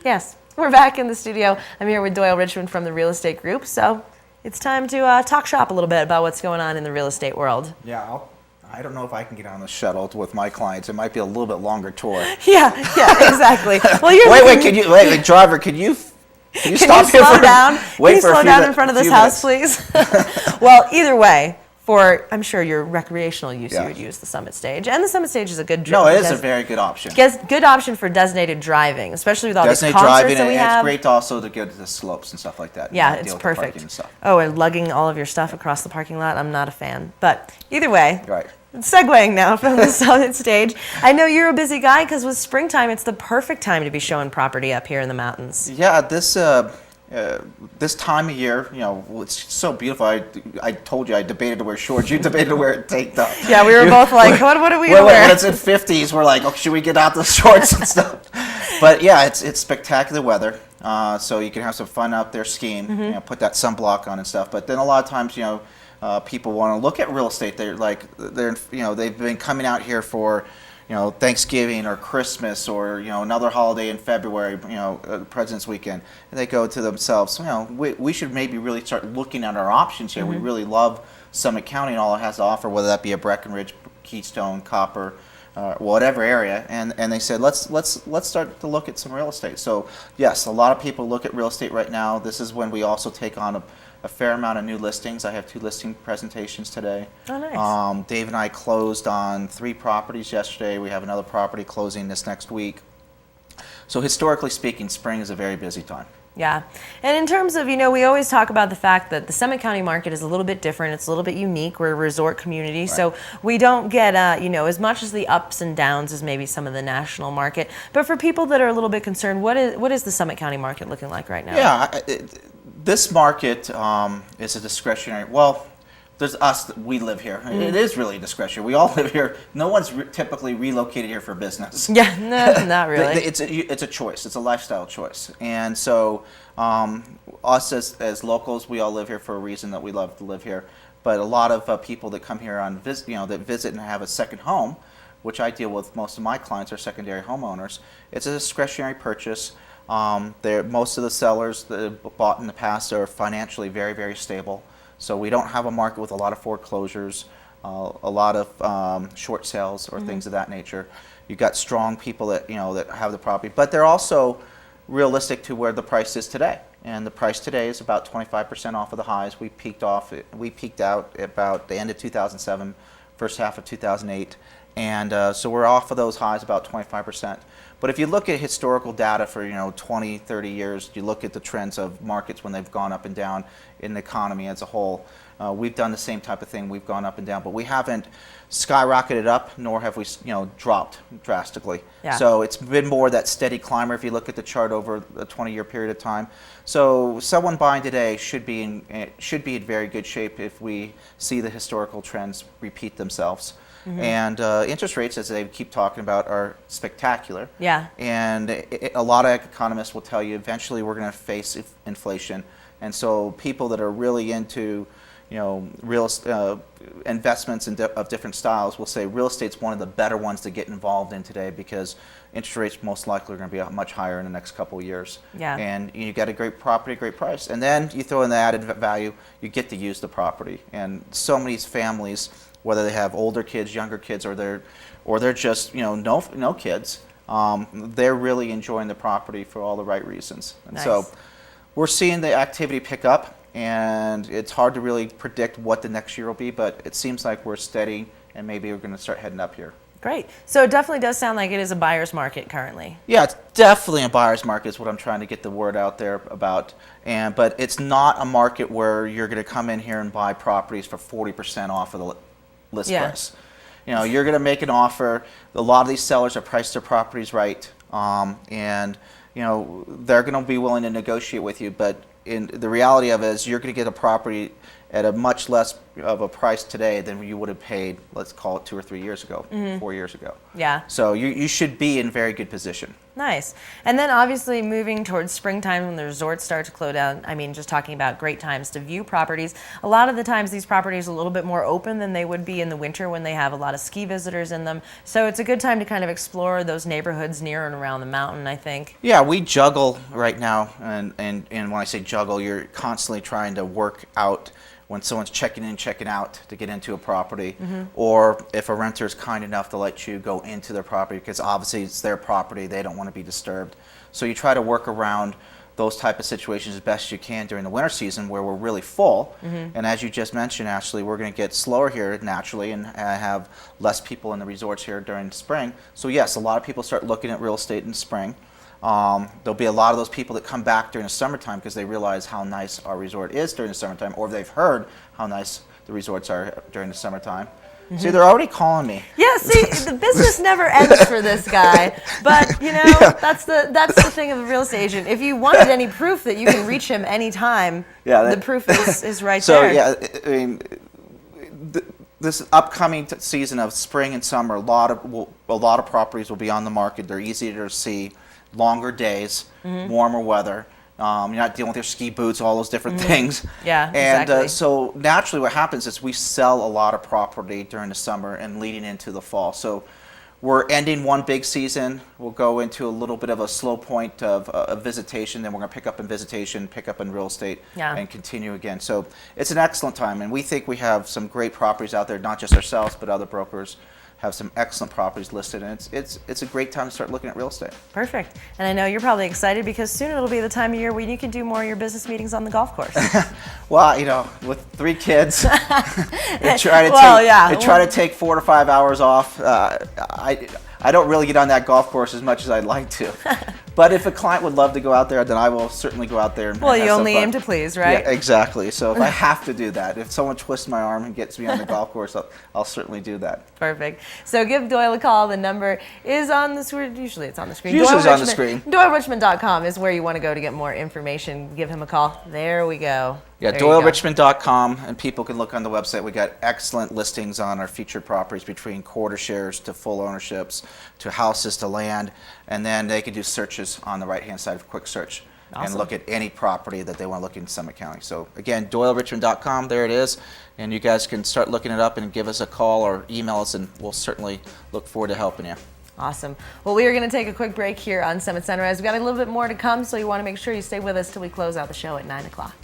Yes, we're back in the studio. I'm here with Doyle Richmond from the Real Estate Group. So it's time to talk shop a little bit about what's going on in the real estate world. Yeah, I don't know if I can get on the shuttle with my clients. It might be a little bit longer tour. Yeah, exactly. Well, driver, can you Can stop you here slow for down? wait Can you for a slow few down mi- in front of few this house, minutes? please? Well, either way, for I'm sure your recreational use, Yeah. you would use the Summit Stage, and the Summit Stage is a good. No, it is a very good option. Good option for designated driving, especially with all these Designated concerts driving, that we and have. it's great also to go to the slopes and stuff like that. Yeah, Deal it's with the parking perfect. and stuff. Oh, and lugging all of your stuff across the parking lot, I'm not a fan. But either way, Right. segueing now from the Summit Stage, I know you're a busy guy because with springtime, it's the perfect time to be showing property up here in the mountains. Yeah, this time of year, it's so beautiful. I told you I debated to wear shorts. You debated to wear a tank top. Yeah, we were both like, what are we going to wear? When it's in 50s, we're like, oh, should we get out the shorts and stuff? But yeah, it's spectacular weather. So you can have some fun out there skiing, put that sunblock on and stuff. But then a lot of times, people want to look at real estate. They've been coming out here for, Thanksgiving or Christmas or, another holiday in February, President's Weekend. And they go to themselves, we should maybe really start looking at our options here. We really love Summit County and all it has to offer, whether that be a Breckenridge, Keystone, Copper, whatever area. And they said, let's start to look at some real estate. So yes, a lot of people look at real estate right now. This is when we also take on a fair amount of new listings. I have 2 listing presentations today. Oh, nice. Dave and I closed on 3 properties yesterday. We have another property closing this next week. So historically speaking, spring is a very busy time. Yeah. And in terms of, we always talk about the fact that the Summit County market is a little bit different. It's a little bit unique. We're a resort community. Right. So we don't get, as much as the ups and downs as maybe some of the national market. But for people that are a little bit concerned, what is the Summit County market looking like right now? Yeah, this market is a discretionary. Well, there's us. We live here. It is really discretionary. We all live here. No one's typically relocated here for business. Yeah, no, not really. It's a choice. It's a lifestyle choice. And so us as locals, we all live here for a reason that we love to live here. But a lot of people that come here on visit, that visit and have a second home, which I deal with. Most of my clients are secondary homeowners. It's a discretionary purchase. Most of the sellers that have bought in the past are financially very, very stable. So we don't have a market with a lot of foreclosures, a lot of short sales or things of that nature. You've got strong people that that have the property, but they're also realistic to where the price is today. And the price today is about 25% off of the highs. We peaked out about the end of 2007, first half of 2008, and so we're off of those highs about 25%. But if you look at historical data for 20, 30 years, you look at the trends of markets when they've gone up and down in the economy as a whole. We've done the same type of thing. We've gone up and down, but we haven't skyrocketed up, nor have we dropped drastically. Yeah. So it's been more that steady climber if you look at the chart over a 20-year period of time. So someone buying today should be in very good shape if we see the historical trends repeat themselves. And interest rates, as they keep talking about, are spectacular. Yeah. And a lot of economists will tell you eventually we're going to face inflation. And so people that are really into real investments of different styles will say real estate's one of the better ones to get involved in today because interest rates most likely are going to be much higher in the next couple of years. Yeah. And you get a great property, great price. And then you throw in the added value, you get to use the property. And so many families, whether they have older kids, younger kids, or they're just no kids, they're really enjoying the property for all the right reasons. And nice. So we're seeing the activity pick up, and it's hard to really predict what the next year will be, but it seems like we're steady, and maybe we're going to start heading up here. Great. So it definitely does sound like it is a buyer's market currently. Yeah, it's definitely a buyer's market is what I'm trying to get the word out there about. But it's not a market where you're going to come in here and buy properties for 40% off of the list price. You're going to make an offer. A lot of these sellers have priced their properties right, and they're going to be willing to negotiate with you. But the reality of it is, you're going to get a property at a much less of a price today than you would have paid, let's call it 2 or 3 years ago, 4 years ago. Yeah. So you should be in very good position. Nice. And then obviously moving towards springtime when the resorts start to close down, I mean, just talking about great times to view properties. A lot of the times these properties are a little bit more open than they would be in the winter when they have a lot of ski visitors in them. So it's a good time to kind of explore those neighborhoods near and around the mountain, I think. Yeah, we juggle right now, and when I say juggle, you're constantly trying to work out when someone's checking in, checking out to get into a property, or if a renter is kind enough to let you go into their property, because obviously it's their property, they don't want to be disturbed. So you try to work around those type of situations as best you can during the winter season where we're really full. And as you just mentioned, Ashley, we're going to get slower here naturally and have less people in the resorts here during spring. So yes, a lot of people start looking at real estate in spring. There'll be a lot of those people that come back during the summertime because they realize how nice our resort is during the summertime, or they've heard how nice the resorts are during the summertime. See, they're already calling me. Yeah, see, the business never ends for this guy. But, you know, that's the thing of a real estate agent. If you wanted any proof that you can reach him anytime, the proof is right there. So, yeah, I mean, this upcoming season of spring and summer, a lot of properties will be on the market. They're easier to see. Longer days, warmer weather. You're not dealing with your ski boots, all those different things. Yeah, and exactly. So naturally what happens is we sell a lot of property during the summer and leading into the fall. So we're ending one big season. We'll go into a little bit of a slow point of visitation. Then we're going to pick up in visitation, pick up in real estate, and continue again. So it's an excellent time. And we think we have some great properties out there, not just ourselves, but other brokers have some excellent properties listed, and it's a great time to start looking at real estate. Perfect. And I know you're probably excited because soon it'll be the time of year when you can do more of your business meetings on the golf course. Well, you know, with 3 kids, I try to take 4 to 5 hours off. I don't really get on that golf course as much as I'd like to. But if a client would love to go out there, then I will certainly go out there. And well, you only aim to please, right? Yeah, exactly. So if I have to do that, if someone twists my arm and gets me on the golf course, I'll certainly do that. Perfect. So give Doyle a call. The number is on the screen. Usually it's on the screen. Usually it's on the screen. DoyleRichmond.com is where you want to go to get more information. Give him a call. There we go. Yeah, DoyleRichmond.com, and people can look on the website. We got excellent listings on our featured properties, between quarter shares to full ownerships to houses to land, and then they can do searches on the right-hand side of quick search and look at any property that they want to look in Summit County. So again, DoyleRichmond.com, there it is, and you guys can start looking it up and give us a call or email us, and we'll certainly look forward to helping you. Awesome. Well, we are going to take a quick break here on Summit Sunrise. We've got a little bit more to come, so you want to make sure you stay with us till we close out the show at 9 o'clock.